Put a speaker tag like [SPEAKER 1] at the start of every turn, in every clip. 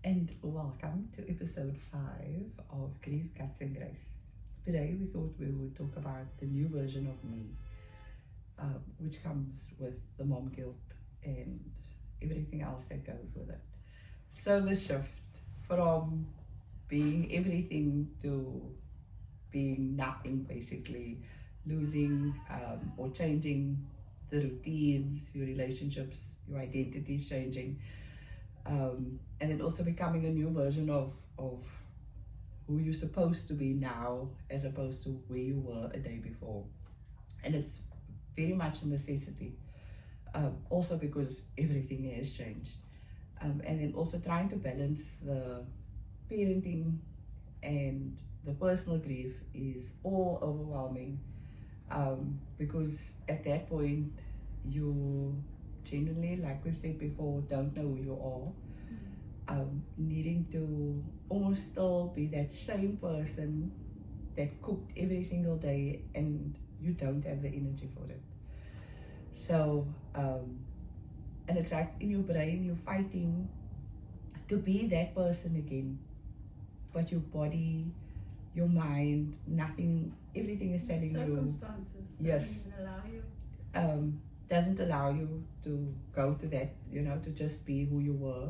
[SPEAKER 1] and welcome to episode 5 of Grief, Guts and Grace. Today we thought we would talk about the new version of me, which comes with the mom guilt and everything else that goes with it. So the shift from being everything to being nothing, basically losing or changing the routines, your relationships, your identity is changing. And then also becoming a new version of who you're supposed to be now as opposed to where you were a day before. And it's very much a necessity, also because everything has changed. And then also trying to balance the parenting and the personal grief is all overwhelming, because at that point you genuinely, like we've said before, don't know who you are. Needing to almost still be that same person that cooked every single day, and you don't have the energy for it. So, and it's like in your brain, you're fighting to be that person again, but your body, your mind, nothing, everything is telling you.
[SPEAKER 2] Circumstances doesn't allow you.
[SPEAKER 1] Doesn't allow you to go to that, to just be who you were.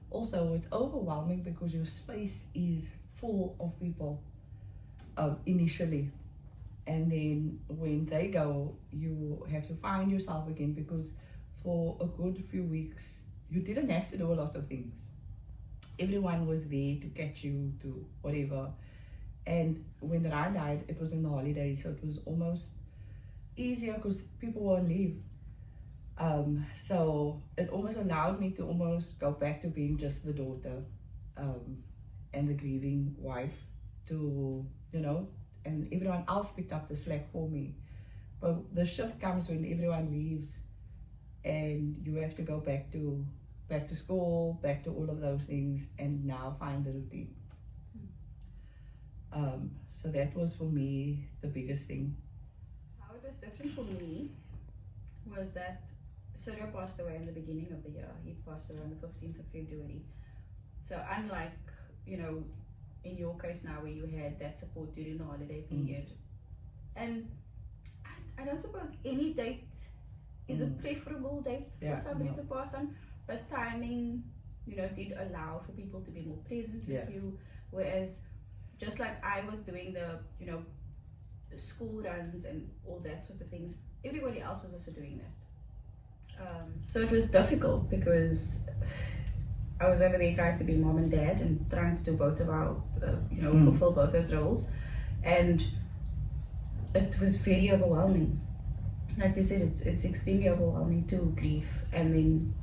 [SPEAKER 1] Also, it's overwhelming because your space is full of people initially. And then when they go, you have to find yourself again, because for a good few weeks, you didn't have to do a lot of things. Everyone was there to catch you, to whatever. And when Ryan died, it was in the holidays, so it was almost easier because people were on leave. So it almost allowed me to almost go back to being just the daughter, and the grieving wife, to, and everyone else picked up the slack for me. But the shift comes when everyone leaves and you have to go back to school, back to all of those things, and now find the routine. So that was for me the biggest thing.
[SPEAKER 2] How it was different for me was that Surya passed away in the beginning of the year. He passed away on the 15th of February. So unlike, in your case now where you had that support during the holiday period, and I don't suppose any date is a preferable date for somebody to pass on, but timing, did allow for people to be more present with you, whereas just like I was doing the, the school runs and all that sort of things, everybody else was also doing that. So it was difficult because I was over there trying to be mom and dad and trying to do both of our, fulfill both those roles. And it was very overwhelming. Like you said, it's extremely overwhelming to grief and then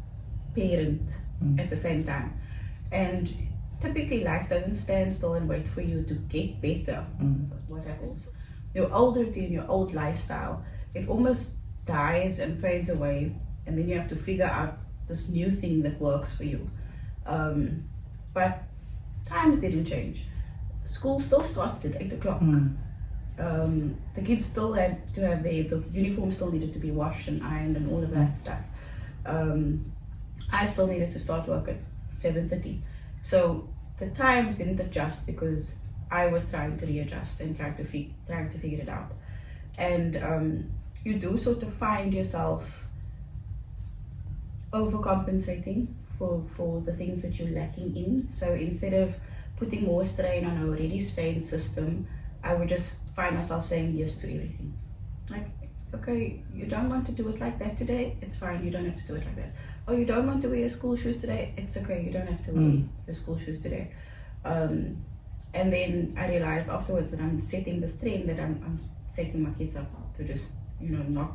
[SPEAKER 2] parent at the same time. And typically life doesn't stand still and wait for you to get better. What happens? Your old routine, your old lifestyle, it almost dies and fades away, and then you have to figure out this new thing that works for you. But times didn't change. School still started at 8 o'clock. The kids still had to have the uniform still needed to be washed and ironed and all of that stuff. I still needed to start work at 7:30. So the times didn't adjust because I was trying to readjust and trying to figure it out. And you do sort of find yourself overcompensating for the things that you're lacking in. So instead of putting more strain on a already strained system, I would just find myself saying yes to everything. Like, okay, you don't want to do it like that today, it's fine, you don't have to do it like that. Oh, you don't want to wear your school shoes today, it's okay, you don't have to wear your school shoes today. And then I realized afterwards that I'm setting this trend that I'm setting my kids up to just, not,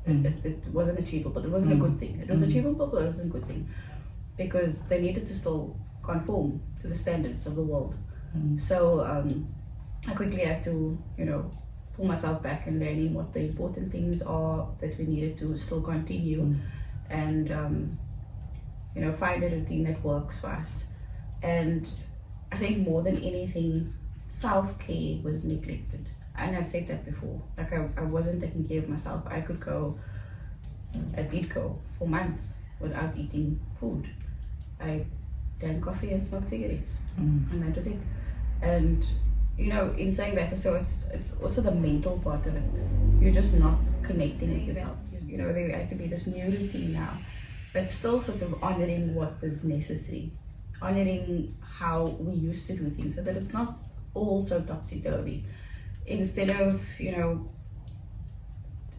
[SPEAKER 2] it wasn't achievable, it wasn't a good thing. It was achievable, but it wasn't a good thing, because they needed to still conform to the standards of the world. So I quickly had to, pull myself back and learning what the important things are that we needed to still continue, and find a routine that works for us. And I think more than anything, self-care was neglected. And I've said that before. Like I wasn't taking care of myself. I could go, I did go for months without eating food. I drank coffee and smoked cigarettes,
[SPEAKER 1] Mm.
[SPEAKER 2] and that was it. And in saying that, so it's also the mental part of it. You're just not connecting with yourself. There had to be this new routine now, but still sort of honoring what was necessary, honoring how we used to do things, so that it's not all so topsy-turvy. Instead of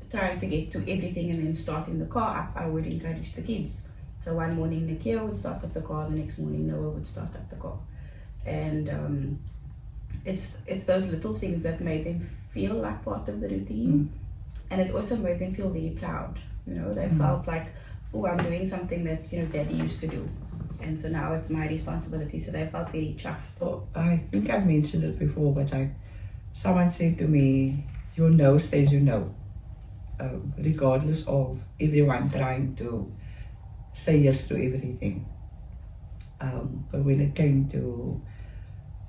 [SPEAKER 2] trying to get to everything and then starting the car up, I would encourage the kids. So one morning Nakia would start up the car, the next morning Noah would start up the car. And it's those little things that made them feel like part of the routine. And it also made them feel very proud. They felt like, oh, I'm doing something that Daddy used to do, and so now it's my responsibility. So they felt very chuffed.
[SPEAKER 1] Well, I think I've mentioned it before, but like someone said to me, your no says you know, regardless of everyone trying to say yes to everything. But when it came to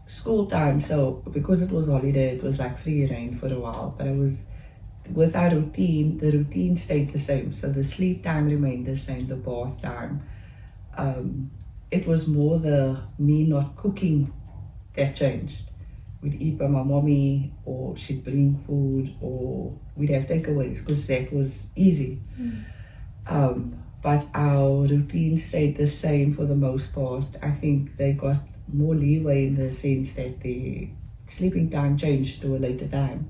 [SPEAKER 1] school time, so because it was holiday, it was like free reign for a while, but it was with our routine, the routine stayed the same. So the sleep time remained the same, the bath time. It was more the me not cooking that changed. We'd eat by my mommy, or she'd bring food, or we'd have takeaways because that was easy. But our routine stayed the same for the most part. I think they got more leeway in the sense that the sleeping time changed to a later time.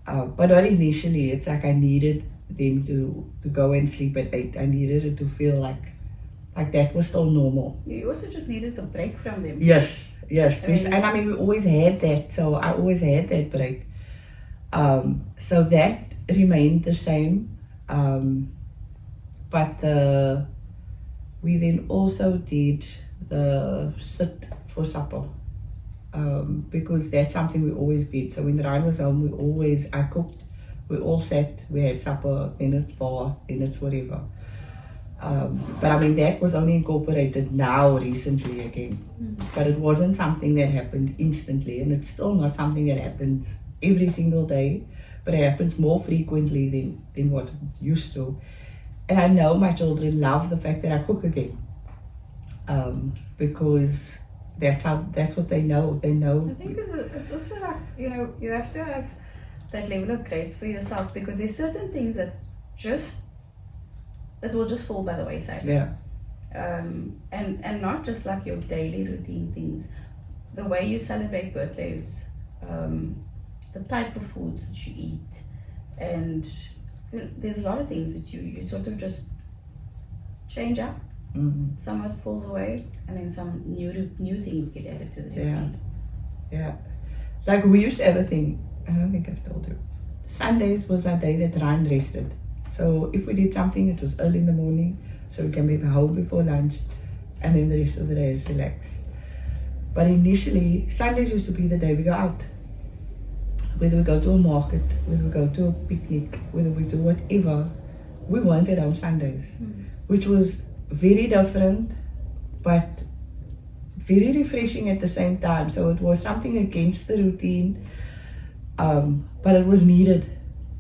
[SPEAKER 1] But not initially. It's like I needed them to go and sleep at 8. I needed it to feel like that was still normal.
[SPEAKER 2] You also just needed a break from them.
[SPEAKER 1] Yes. And I mean, we always had that. So I always had that break. So that remained the same. But we then also did the sit for supper. Because that's something we always did. So when Ryan was home, I cooked, we all sat, we had supper, then it's bath, then it's whatever. But I mean, that was only incorporated now recently again. But it wasn't something that happened instantly, and it's still not something that happens every single day, but it happens more frequently than what it used to. And I know my children love the fact that I cook again, because that's what they know. They know.
[SPEAKER 2] I think it's also like, you have to have that level of grace for yourself, because there's certain things that will just fall by the wayside.
[SPEAKER 1] Yeah.
[SPEAKER 2] And not just like your daily routine things, the way you celebrate birthdays, the type of foods that you eat, and there's a lot of things that you sort of just change up. Some of it falls away, and then some new things get added to the routine.
[SPEAKER 1] Yeah. Like we used to have a thing, I don't think I've told you. Sundays was our day that Ryan rested. So if we did something, it was early in the morning, so we can be home before lunch, and then the rest of the day is relaxed. But initially, Sundays used to be the day we go out. Whether we go to a market, whether we go to a picnic, whether we do whatever, we weren't at home Sundays, which was very different, but very refreshing at the same time. So it was something against the routine, but it was needed.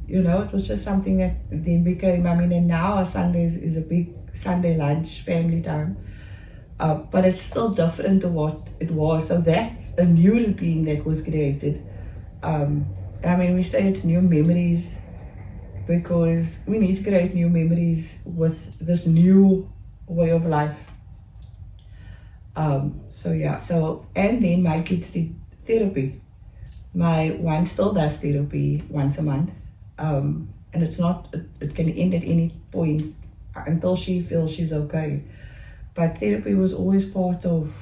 [SPEAKER 1] It was just something that then became, and now our Sundays is a big Sunday lunch, family time, but it's still different to what it was. So that's a new routine that was created. We say it's new memories, because we need to create new memories with this new way of life. And then my kids did therapy. My one still does therapy once a month, and it's not, it can end at any point until she feels she's okay. But therapy was always part of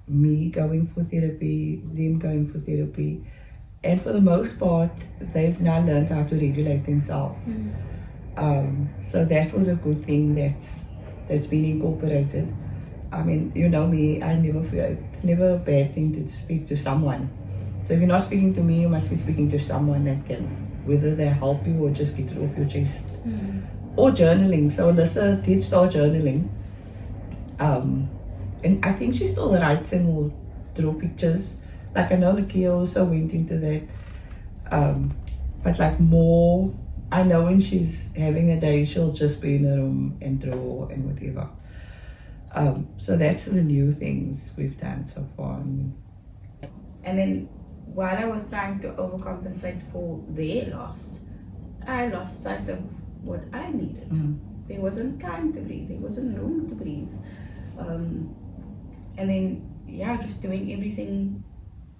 [SPEAKER 1] me going for therapy, them going for therapy, and for the most part, they've now learned how to regulate themselves. So that was a good thing that's been incorporated. You know me, I never feel, it's never a bad thing to speak to someone. So if you're not speaking to me, you must be speaking to someone that can, whether they help you or just get it off your chest. Or journaling. So Alyssa did start journaling. And I think she still writes and will draw pictures. Like I know Nakia also went into that. But like more, I know when she's having a day, she'll just be in her room and draw and whatever. So that's the new things we've done so far.
[SPEAKER 2] And then while I was trying to overcompensate for their loss, I lost sight of what I needed. There wasn't time to breathe, there wasn't room to breathe. And then, yeah, just doing everything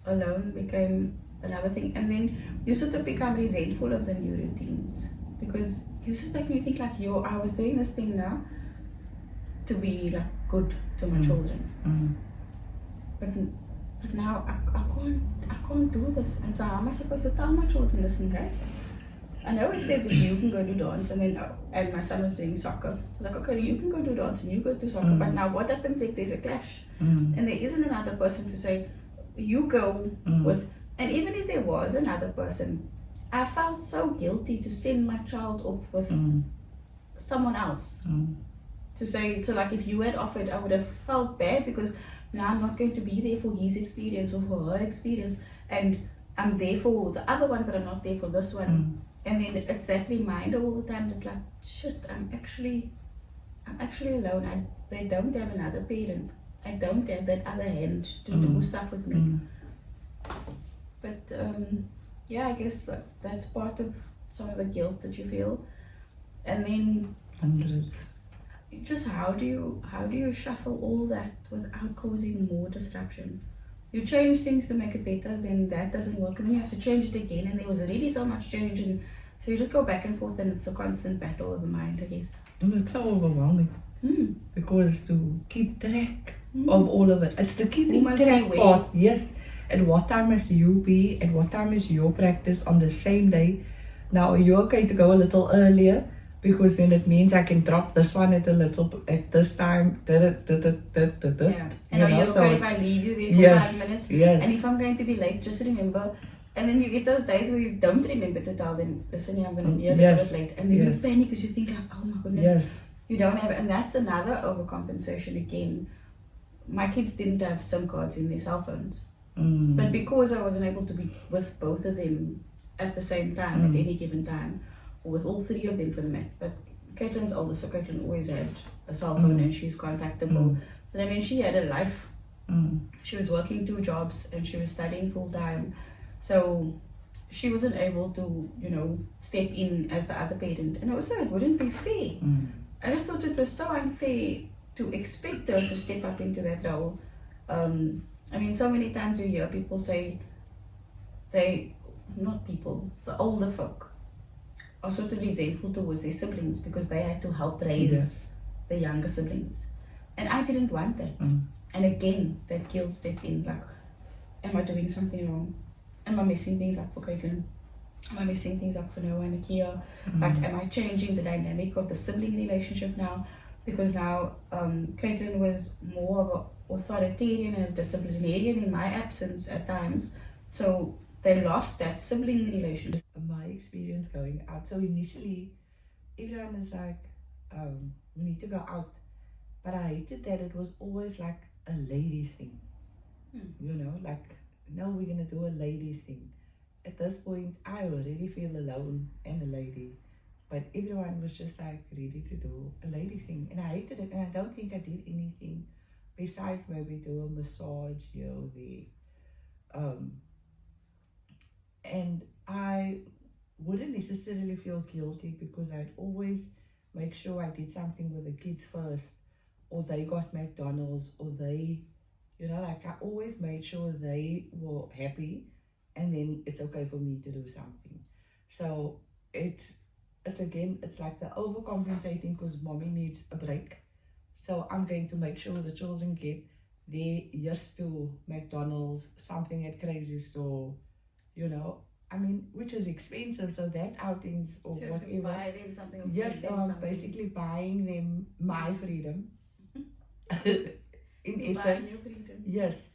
[SPEAKER 2] alone became another thing. And then you sort of become resentful of the new routines because you sit back and you think like, yo, I was doing this thing now to be like good to my children. But now I can't do this. And so how am I supposed to tell my children, listen guys, I know I said that you can go do dance, and then and my son was doing soccer. I was like, okay, you can go do dance and you go do soccer, but now what happens if there's a clash? And there isn't another person to say, you go with, and even if there was another person, I felt so guilty to send my child off with someone else. To say, so like if you had offered, I would have felt bad because now I'm not going to be there for his experience or for her experience, and I'm there for the other one, but I'm not there for this one. And then it's that reminder all the time that like, shit, I'm actually alone. They don't have another parent. I don't have that other hand to do stuff with me. But yeah, I guess that's part of some of the guilt that you feel. And then just how do you shuffle all that without causing more disruption? You change things to make it better, then that doesn't work, and then you have to change it again, and there was already so much change, and so you just go back and forth, and it's a constant battle of the mind, I guess.
[SPEAKER 1] And it's so overwhelming because to keep track of all of it, it's the keeping track part. Yes, at what time must you be, at what time is your practice on the same day. Now are you okay to go a little earlier? Because then it means I can drop this one at this time.
[SPEAKER 2] Yeah. And are you okay if I leave you there for 5 minutes?
[SPEAKER 1] Yes.
[SPEAKER 2] And if I'm going to be late, just remember. And then you get those days where you don't remember to tell them, listen, I'm going to be a little bit late. And then you panic because you think like, oh my goodness, you don't have it. And that's another overcompensation again. My kids didn't have SIM cards in their cell phones. But because I wasn't able to be with both of them at the same time, at any given time, or with all three of them for the matter. But Caitlin's older, so Caitlin always had a cell phone and she's contactable. But I mean, she had a life. She was working 2 jobs and she was studying full time. So she wasn't able to, step in as the other parent. And also it wouldn't be fair. I just thought it was so unfair to expect her to step up into that role. I mean, so many times you hear people say, the older folk are sort of resentful towards their siblings because they had to help raise the younger siblings. And I didn't want that. And again, that guilt stepped in, like, am I doing something wrong? Am I messing things up for Caitlin? Am I messing things up for Noah and Akia? Like, am I changing the dynamic of the sibling relationship now? Because now Caitlin was more of an authoritarian and a disciplinarian in my absence at times. So they lost that sibling relationship.
[SPEAKER 1] My experience going out. So initially, everyone is like, we need to go out. But I hated that it was always like a ladies thing. Like, no, we're going to do a ladies thing. At this point, I already feel alone and a lady. But everyone was just like ready to do a lady thing. And I hated it. And I don't think I did anything besides maybe do a massage here or there. And I wouldn't necessarily feel guilty because I'd always make sure I did something with the kids first, or they got McDonald's, or they, like I always made sure they were happy, and then it's okay for me to do something. So it's again, it's like the overcompensating because mommy needs a break. So I'm going to make sure the children get their yes to McDonald's, something at Crazy Store, I mean, which is expensive, so that outings or
[SPEAKER 2] so
[SPEAKER 1] whatever.
[SPEAKER 2] Buy them something.
[SPEAKER 1] Yes, so I'm basically buying them my freedom. In essence, yes.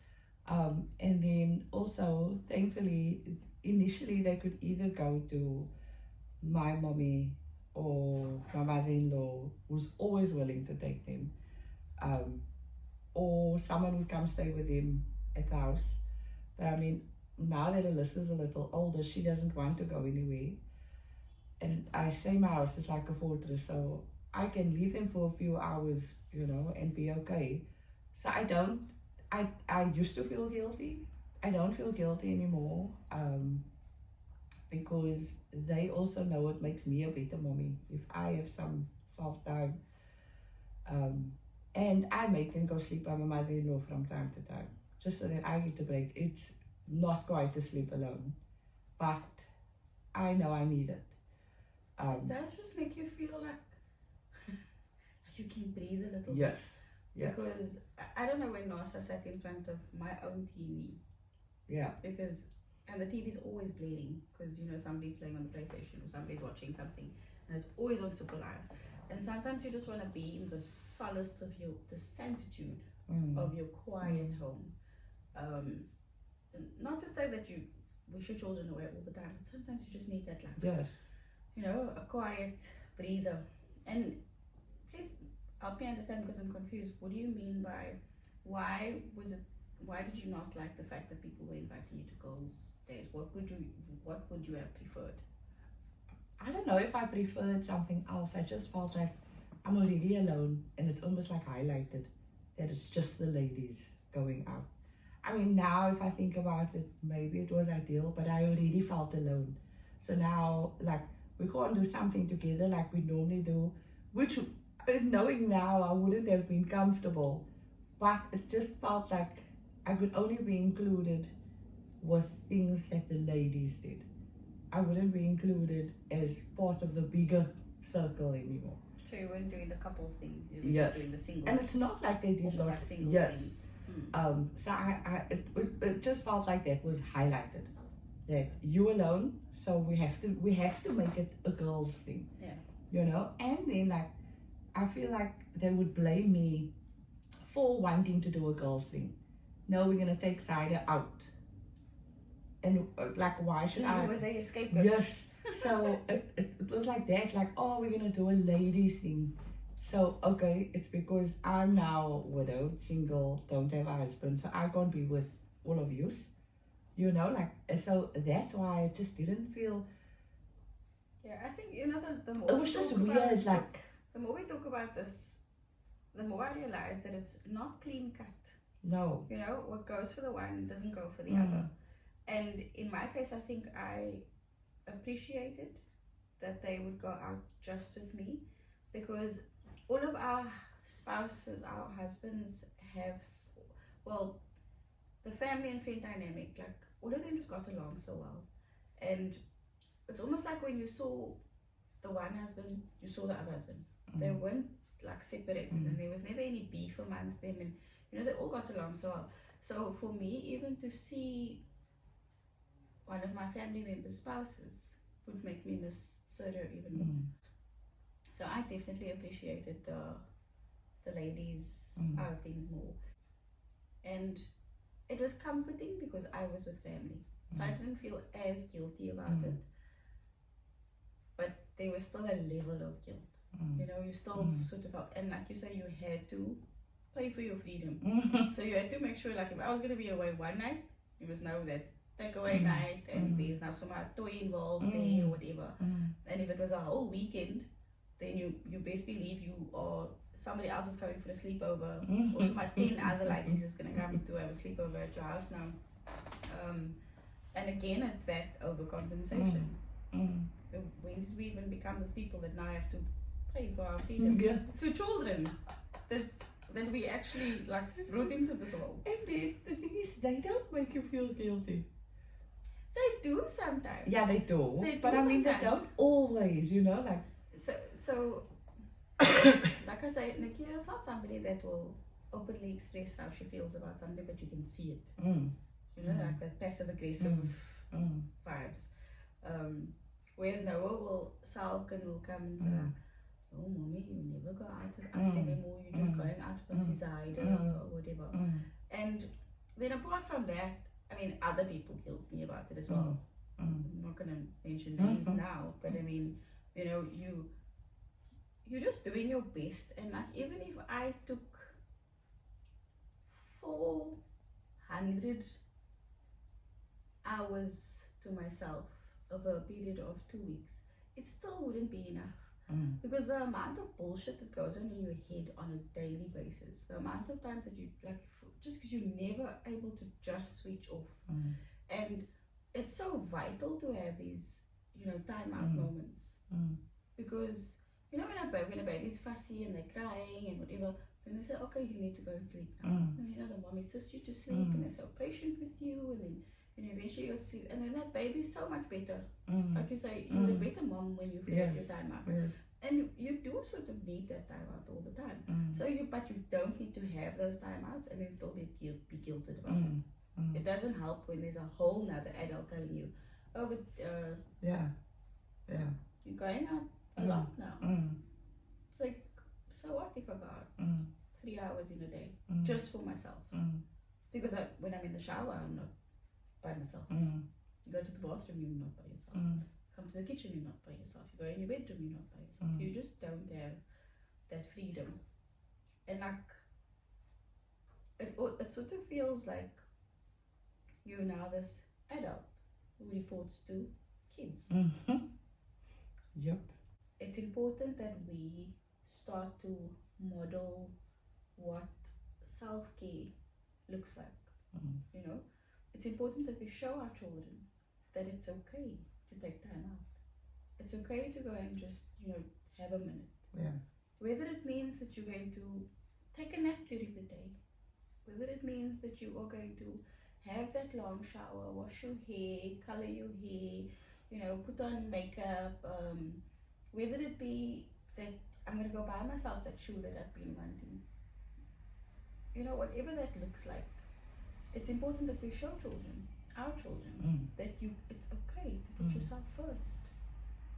[SPEAKER 1] And then also, thankfully, initially they could either go to my mommy or my mother-in-law, who's always willing to take them, or someone would come stay with them at the house. But I mean, now that Alyssa's a little older, she doesn't want to go anywhere. And I say my house is like a fortress, so I can leave them for a few hours, and be okay. So I used to feel guilty. I don't feel guilty anymore, because they also know it makes me a better mommy if I have some self time. And I make them go sleep by my mother-in-law from time to time, just so that I get a break. It's not quite to sleep alone, but I know I need it.
[SPEAKER 2] It does just make you feel like you can breathe a little.
[SPEAKER 1] Yes.
[SPEAKER 2] Because I don't know when last I sat in front of my own TV.
[SPEAKER 1] Yeah.
[SPEAKER 2] And the TV's always blaring because somebody's playing on the PlayStation or somebody's watching something, and it's always on super loud. And sometimes you just want to be in the solace of the sanctitude of your quiet home. Not to say that you wish your children away all the time, but sometimes you just need that, a quiet breather. And please help me understand, because I'm confused. What do you mean by why did you not like the fact that people were inviting you to girls' days? What would you have preferred?
[SPEAKER 1] I don't know if I preferred something else. I just felt like I'm already alone, and it's almost like highlighted that it's just the ladies going out. I mean, now if I think about it, maybe it was ideal, but I already felt alone. So now, like, we can't do something together like we normally do, which, knowing now, I wouldn't have been comfortable. But it just felt like I could only be included with things that the ladies did. I wouldn't be included as part of the bigger circle anymore.
[SPEAKER 2] So you weren't doing the couples thing, you were
[SPEAKER 1] Yes.
[SPEAKER 2] just doing the singles.
[SPEAKER 1] And it's not like they did
[SPEAKER 2] almost
[SPEAKER 1] lots.
[SPEAKER 2] like singles
[SPEAKER 1] Yes.
[SPEAKER 2] things.
[SPEAKER 1] So it just felt like that was highlighted. That you alone, so we have to make it a girls thing.
[SPEAKER 2] Yeah.
[SPEAKER 1] And then like I feel like they would blame me for wanting to do a girls thing. No, we're gonna take Saida out. And like, why should I?
[SPEAKER 2] Were they escape?
[SPEAKER 1] Yes. So it was like that, like, oh, we're gonna do a ladies thing. So okay, it's because I'm now widowed, single, don't have a husband, so I can't be with all of yous. So that's why I just didn't feel.
[SPEAKER 2] Yeah, I think the more
[SPEAKER 1] It was just weird, like.
[SPEAKER 2] The more we talk about this, the more I realize that it's not clean cut.
[SPEAKER 1] No.
[SPEAKER 2] What goes for the one doesn't go for the other. And in my case, I think I appreciated that they would go out just with me, because all of our spouses, our husbands have, the family and friend dynamic, like all of them just got along so well. And it's almost like when you saw the one husband, you saw the other husband. They weren't like separated, and there was never any beef amongst them, and they all got along so well. So for me, even to see one of my family members' spouses would make me miss Soda even more. So I definitely appreciated the ladies' outings more, and it was comforting because I was with family, so I didn't feel as guilty about it. But there was still a level of guilt. You still sort of felt, and like you say, you had to pay for your freedom. So you had to make sure, like, if I was going to be away one night, you must know that takeaway night, and there's now some toy involved there or whatever. And if it was a whole weekend, then you best believe somebody else is coming for a sleepover, or some 10 other ladies is going to come to have a sleepover at your house now. And again, it's that overcompensation. When did we even become those people that now have to pay for our freedom to children that we actually like brought into this world?
[SPEAKER 1] And then the thing is, they don't make you feel guilty.
[SPEAKER 2] They do sometimes.
[SPEAKER 1] Yeah, they do. But I mean,
[SPEAKER 2] sometimes.
[SPEAKER 1] they don't always, like.
[SPEAKER 2] So like I say, Nakia is not somebody that will openly express how she feels about something, but you can see it. Like that passive aggressive vibes. Whereas Noah will sulk and will come and say, oh, mommy, you never go out with us anymore. You're just going out with Zaida or whatever. And then apart from that, I mean, other people guilt me about it as well. I'm not going to mention names now, but I mean, you're just doing your best. And like, even if I took 400 hours to myself over a period of 2 weeks, it still wouldn't be enough. Because the amount of bullshit that goes on in your head on a daily basis, the amount of times that you like, just because you're never able to just switch off, and it's so vital to have these, timeout moments, because when a baby's fussy and they're crying and whatever, then they say, okay, you need to go and sleep now. And the mom assists you to sleep, and they're so patient with you, and then eventually you go to sleep, and then that baby's so much better. Like you say, you're a better mom when you feel your time out.
[SPEAKER 1] Yes.
[SPEAKER 2] And you do sort of need that time out all the time. But you don't need to have those timeouts and then still be guilted about it. It doesn't help when there's a whole nother adult telling you, oh, but you're going out a lot now. It's like, so what if I go out 3 hours in a day just for myself? Because when I'm in the shower, I'm not by myself. You go to the bathroom, you're not by yourself. Come to the kitchen, you're not by yourself. You go in your bedroom, you're not by yourself. You just don't have that freedom. And like, it sort of feels like you're now this adult who reports to kids.
[SPEAKER 1] Yep.
[SPEAKER 2] It's important that we start to model what self-care looks like. It's important that we show our children that it's okay to take time out. It's okay to go and just, have a minute.
[SPEAKER 1] Yeah.
[SPEAKER 2] Whether it means that you're going to take a nap during the day, whether it means that you are going to have that long shower, wash your hair, color your hair, put on makeup, whether it be that I'm going to go buy myself that shoe that I've been wanting. Whatever that looks like, it's important that we show children, our children, that it's okay to put yourself first.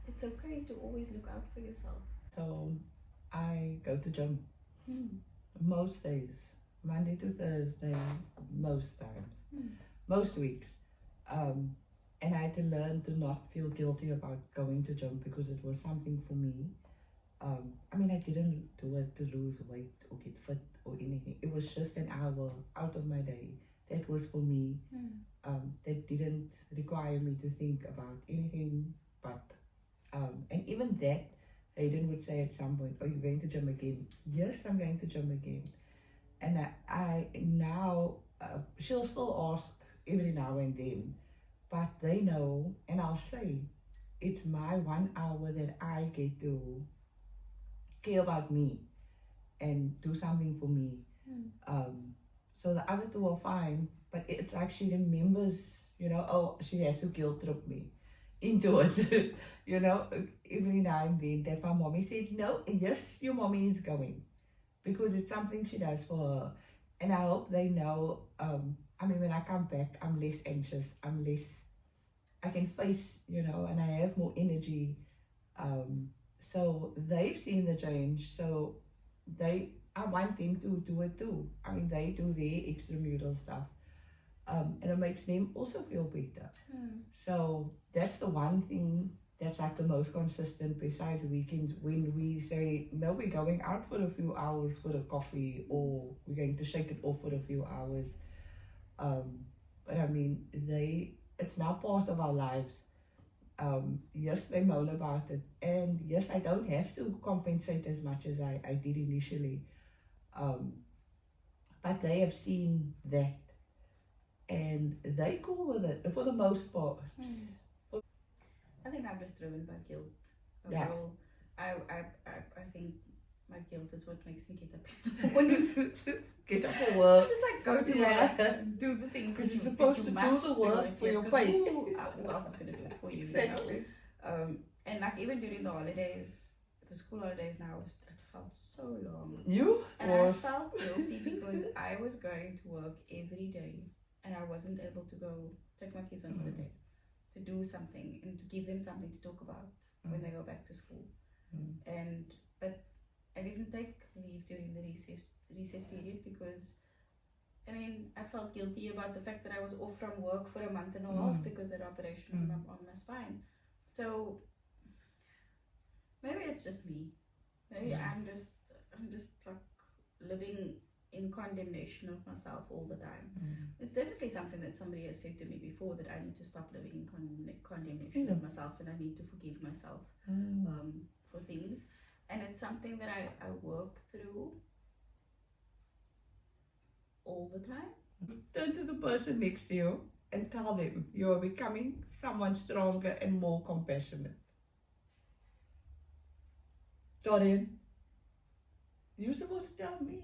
[SPEAKER 2] It's okay to always look out for yourself.
[SPEAKER 1] So I go to gym most days, Monday to Thursday, most times, most weeks. And I had to learn to not feel guilty about going to gym because it was something for me. I didn't do it to lose weight or get fit or anything. It was just an hour out of my day. That was for me. That didn't require me to think about anything but, and even that, Hayden would say at some point, are you going to gym again? Yes, I'm going to gym again. And I now, she'll still ask every now and then, but they know, and I'll say, it's my 1 hour that I get to care about me and do something for me. So the other two are fine, but it's like she remembers, she has to guilt trip me into it, every now and then that my mommy said, no, yes, your mommy is going, because it's something she does for her. And I hope they know, when I come back, I'm less anxious, I can face, and I have more energy. So they've seen the change, so I want them to do it too. They do their extramural stuff, and it makes them also feel better. So that's the one thing that's like the most consistent besides weekends, when we say, no, we're going out for a few hours for a coffee, or we're going to shake it off for a few hours. But it's now part of our lives. Yes, they moan about it, and yes, I don't have to compensate as much as I did initially, but they have seen that, and they cool with it for the most part.
[SPEAKER 2] I think I'm just driven by guilt.
[SPEAKER 1] Overall,
[SPEAKER 2] I think my guilt is what makes me get up in the morning.
[SPEAKER 1] Get up for work.
[SPEAKER 2] Just like go to work and do the things.
[SPEAKER 1] Because you're supposed to do the work for your pay.
[SPEAKER 2] Who else is going to do it for you?
[SPEAKER 1] Exactly.
[SPEAKER 2] And like even during the holidays, the school holidays now, it felt so long. I felt guilty because I was going to work every day and I wasn't able to go take my kids on holiday to do something and to give them something to talk about when they go back to school. But I didn't take leave during the recess period because I felt guilty about the fact that I was off from work for a month and a half because of the operation on my spine. So maybe it's just me. Maybe I'm just like living in condemnation of myself all the time. It's definitely something that somebody has said to me before, that I need to stop living in condemnation of myself, and I need to forgive myself for things, and it's something that I work through all the time.
[SPEAKER 1] Turn to the person next to you and tell them you're becoming someone stronger and more compassionate. Dorian, you're supposed to tell me.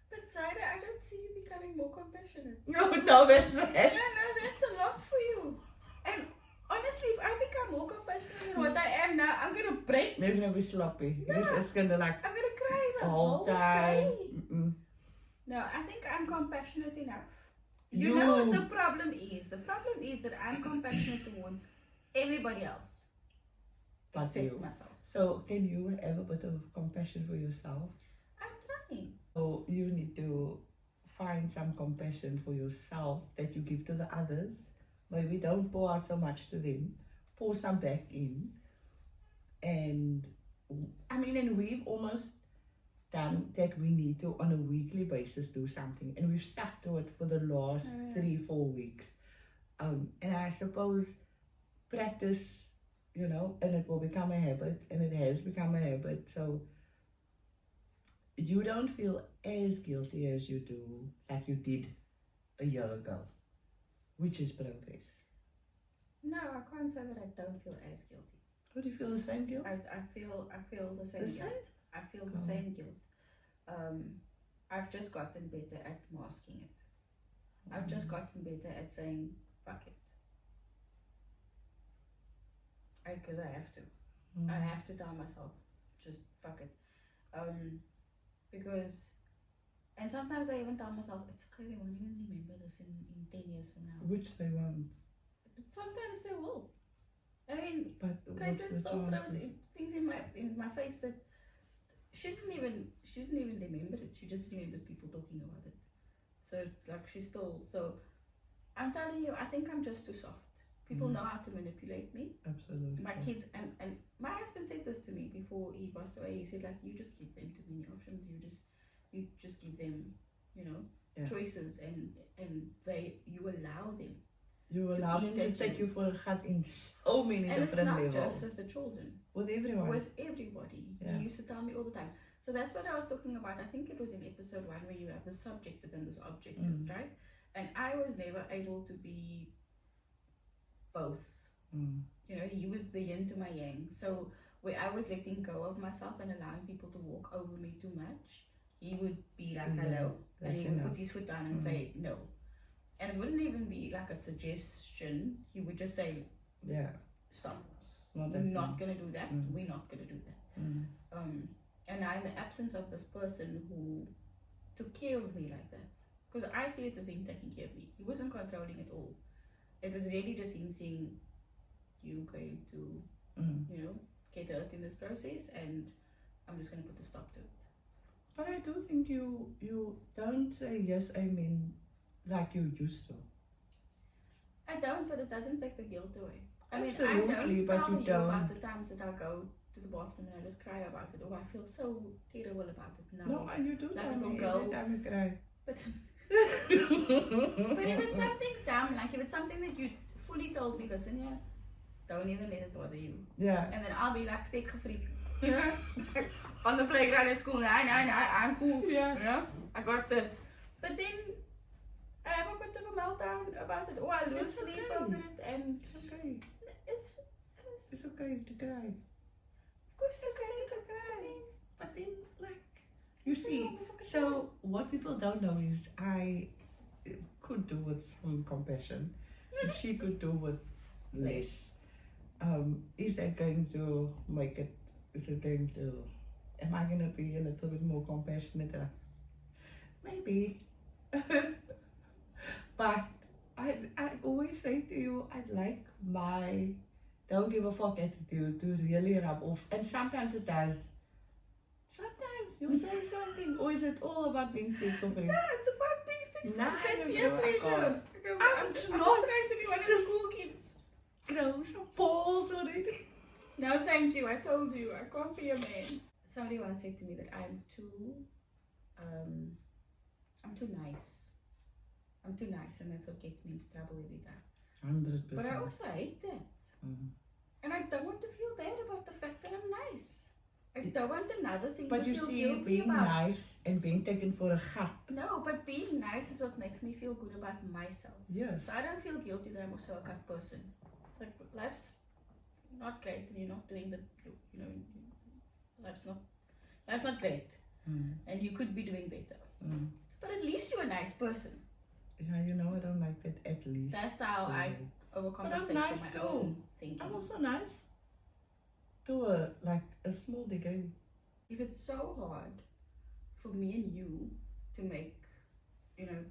[SPEAKER 2] But Zaida, I don't see you becoming more compassionate.
[SPEAKER 1] No, that's right.
[SPEAKER 2] Yeah, no, that's a lot for you. And honestly, if I become more compassionate than what I am now, I'm gonna break.
[SPEAKER 1] Maybe gonna be sloppy.
[SPEAKER 2] No.
[SPEAKER 1] It's gonna like
[SPEAKER 2] I'm gonna cry the
[SPEAKER 1] all
[SPEAKER 2] whole
[SPEAKER 1] time.
[SPEAKER 2] day.
[SPEAKER 1] Mm-mm.
[SPEAKER 2] No, I think I'm compassionate enough. You know what the problem is? The problem is that I'm compassionate towards everybody else.
[SPEAKER 1] But
[SPEAKER 2] Except
[SPEAKER 1] you.
[SPEAKER 2] myself.
[SPEAKER 1] So can you have a bit of compassion for yourself?
[SPEAKER 2] I'm trying.
[SPEAKER 1] So you need to find some compassion for yourself that you give to the others. Maybe don't pour out so much to them. Pour some back in. And and we've almost done that. We need to on a weekly basis do something, and we've stuck to it for the last 3-4 weeks. And I suppose practice, and it will become a habit, and it has become a habit. So you don't feel as guilty as you do, like you did a year ago, which is progress.
[SPEAKER 2] No, I can't say that I don't feel as guilty.
[SPEAKER 1] What do you feel? The same guilt?
[SPEAKER 2] I feel the same
[SPEAKER 1] The
[SPEAKER 2] guilt.
[SPEAKER 1] same?
[SPEAKER 2] I feel the same guilt. I've just gotten better at masking it. I've just gotten better at saying fuck it. Because I have to. I have to tell myself, just fuck it. Because, and sometimes I even tell myself, it's okay, they won't even remember this in 10 years from now.
[SPEAKER 1] Which they won't.
[SPEAKER 2] But sometimes they will. I mean,
[SPEAKER 1] But
[SPEAKER 2] Kaiten
[SPEAKER 1] what's the
[SPEAKER 2] still throws
[SPEAKER 1] chances?
[SPEAKER 2] things in my face that she didn't even remember it. She just remembers people talking about it. So like she's still so. I'm telling you, I think I'm just too soft. People know how to manipulate me.
[SPEAKER 1] Absolutely.
[SPEAKER 2] My kids and my husband said this to me before he passed away. He said like, you just give them too many options. You just give them, choices and you allow them.
[SPEAKER 1] You allow them to take you for a cut in so many
[SPEAKER 2] and
[SPEAKER 1] different levels.
[SPEAKER 2] it's not just with the children.
[SPEAKER 1] With everyone.
[SPEAKER 2] With everybody.
[SPEAKER 1] Yeah.
[SPEAKER 2] He used to tell me all the time. So that's what I was talking about. I think it was in episode 1 where you have the subjective and this objective, right? And I was never able to be both. He was the yin to my yang. So where I was letting go of myself and allowing people to walk over me too much, he would be like, hello, and he would put his foot down and say no. And it wouldn't even be like a suggestion. He would just say, stop. We're not going to do that. We're not going to do that. And now in the absence of this person who took care of me like that, because I see it as him taking care of me. He wasn't controlling at all. It was really just him saying, you're going to, get hurt in this process, and I'm just going to put a stop to it.
[SPEAKER 1] But I do think you don't say yes, amen, like you used to.
[SPEAKER 2] I don't, but it doesn't take the guilt away.
[SPEAKER 1] Absolutely,
[SPEAKER 2] I don't
[SPEAKER 1] but
[SPEAKER 2] tell
[SPEAKER 1] you
[SPEAKER 2] you
[SPEAKER 1] don't.
[SPEAKER 2] about the times that I go to the bathroom and I just cry about it, or I feel so terrible about it. No,
[SPEAKER 1] you do
[SPEAKER 2] like
[SPEAKER 1] tell
[SPEAKER 2] it'll
[SPEAKER 1] me
[SPEAKER 2] go.
[SPEAKER 1] every time you cry.
[SPEAKER 2] But if it's something dumb, like if it's something that you fully told me, listen here, don't even let it bother you.
[SPEAKER 1] Yeah.
[SPEAKER 2] And then I'll be like, steek gefried. On the playground at school, no, I'm cool.
[SPEAKER 1] Yeah.
[SPEAKER 2] I got this. But then I have a bit of a meltdown about it, or I lose
[SPEAKER 1] It's
[SPEAKER 2] sleep
[SPEAKER 1] okay.
[SPEAKER 2] over it, and
[SPEAKER 1] It's okay.
[SPEAKER 2] it's
[SPEAKER 1] It's okay to cry.
[SPEAKER 2] of course it's okay to cry.
[SPEAKER 1] But then, you see, so what people don't know is I could do with some compassion, and she could do with less. Is that going to make it? Is it going to? Am I going to be a little bit more compassionate? Maybe. But I always say to you, I'd like my don't give a fuck attitude to really rub off, and sometimes it does. Sometimes you'll say something, or is it all about being sick of it?
[SPEAKER 2] No, it's about being sick.
[SPEAKER 1] No,
[SPEAKER 2] It's
[SPEAKER 1] no,
[SPEAKER 2] peer pressure. I'm
[SPEAKER 1] It's
[SPEAKER 2] not
[SPEAKER 1] not
[SPEAKER 2] trying to be one of
[SPEAKER 1] just-
[SPEAKER 2] the cool kids.
[SPEAKER 1] Grow some balls already.
[SPEAKER 2] No, thank you. I told you. I can't be a man. Somebody once said to me that I'm too nice. I'm too nice, and that's what gets me into trouble every time.
[SPEAKER 1] 100%.
[SPEAKER 2] But I also hate that. And I don't want to feel bad about the fact that I'm nice. I don't want another thing
[SPEAKER 1] But
[SPEAKER 2] to
[SPEAKER 1] you
[SPEAKER 2] feel
[SPEAKER 1] see,
[SPEAKER 2] guilty
[SPEAKER 1] being
[SPEAKER 2] about.
[SPEAKER 1] nice and being taken for a gat.
[SPEAKER 2] No, but being nice is what makes me feel good about myself.
[SPEAKER 1] Yes.
[SPEAKER 2] So I don't feel guilty that I'm also a cut person. It's like life's not great and you're not doing the, you know, life's not great
[SPEAKER 1] Mm.
[SPEAKER 2] and you could be doing better.
[SPEAKER 1] Mm.
[SPEAKER 2] But at least you're a nice person.
[SPEAKER 1] Yeah, you know, I don't like that at least.
[SPEAKER 2] That's how I overcompensate
[SPEAKER 1] But I'm nice
[SPEAKER 2] for my
[SPEAKER 1] too.
[SPEAKER 2] own thinking.
[SPEAKER 1] I'm also nice to a small degree.
[SPEAKER 2] If it's so hard for me and you to make, you know,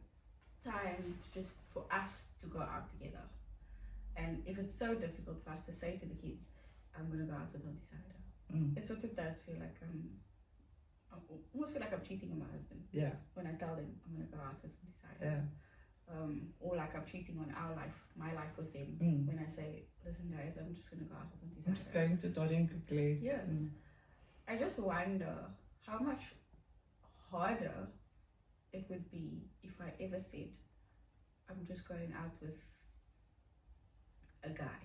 [SPEAKER 2] time to just for us to go out together, and if it's so difficult for us to say to the kids, I'm gonna go out with Auntie Saida,
[SPEAKER 1] Mm.
[SPEAKER 2] it sort of does feel like I almost feel like I'm cheating on my husband
[SPEAKER 1] Yeah,
[SPEAKER 2] when I tell them I'm gonna go out with Auntie Saida.
[SPEAKER 1] yeah.
[SPEAKER 2] Or like I'm cheating on my life with them
[SPEAKER 1] Mm.
[SPEAKER 2] when I say, listen guys, I'm just gonna go out with Auntie Saida.
[SPEAKER 1] I'm just going to Dodging quickly.
[SPEAKER 2] Yes.
[SPEAKER 1] Mm.
[SPEAKER 2] I just wonder how much harder it would be if I ever said, I'm just going out with a guy,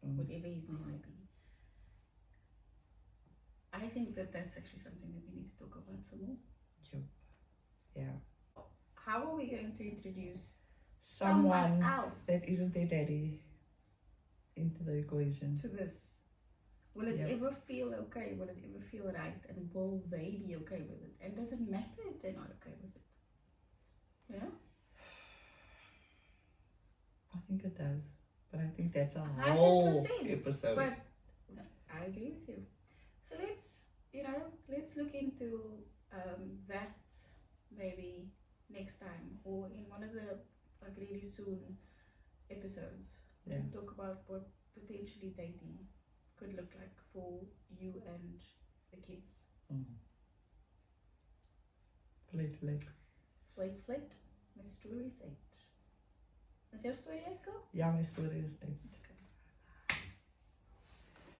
[SPEAKER 1] Mm.
[SPEAKER 2] whatever his name may be. I think that that's actually something that we need to talk about some more.
[SPEAKER 1] Yup. Yeah.
[SPEAKER 2] How are we going to introduce
[SPEAKER 1] Someone
[SPEAKER 2] else
[SPEAKER 1] that isn't their daddy into the equation.
[SPEAKER 2] to this? Will it
[SPEAKER 1] Yep.
[SPEAKER 2] ever feel okay? Will it ever feel right? And will they be okay with it? And does it matter if they're not okay with it? Yeah?
[SPEAKER 1] I think it does. But I think that's a
[SPEAKER 2] 100%.
[SPEAKER 1] whole episode.
[SPEAKER 2] But no, I agree with you. So let's look into that maybe next time or in one of the really soon episodes.
[SPEAKER 1] Yeah.
[SPEAKER 2] And talk about what potentially dating could look like for you and the kids.
[SPEAKER 1] Mm. Flit.
[SPEAKER 2] Flit, my story is 8. Is your story 8, girl?
[SPEAKER 1] Ja, my story is 8.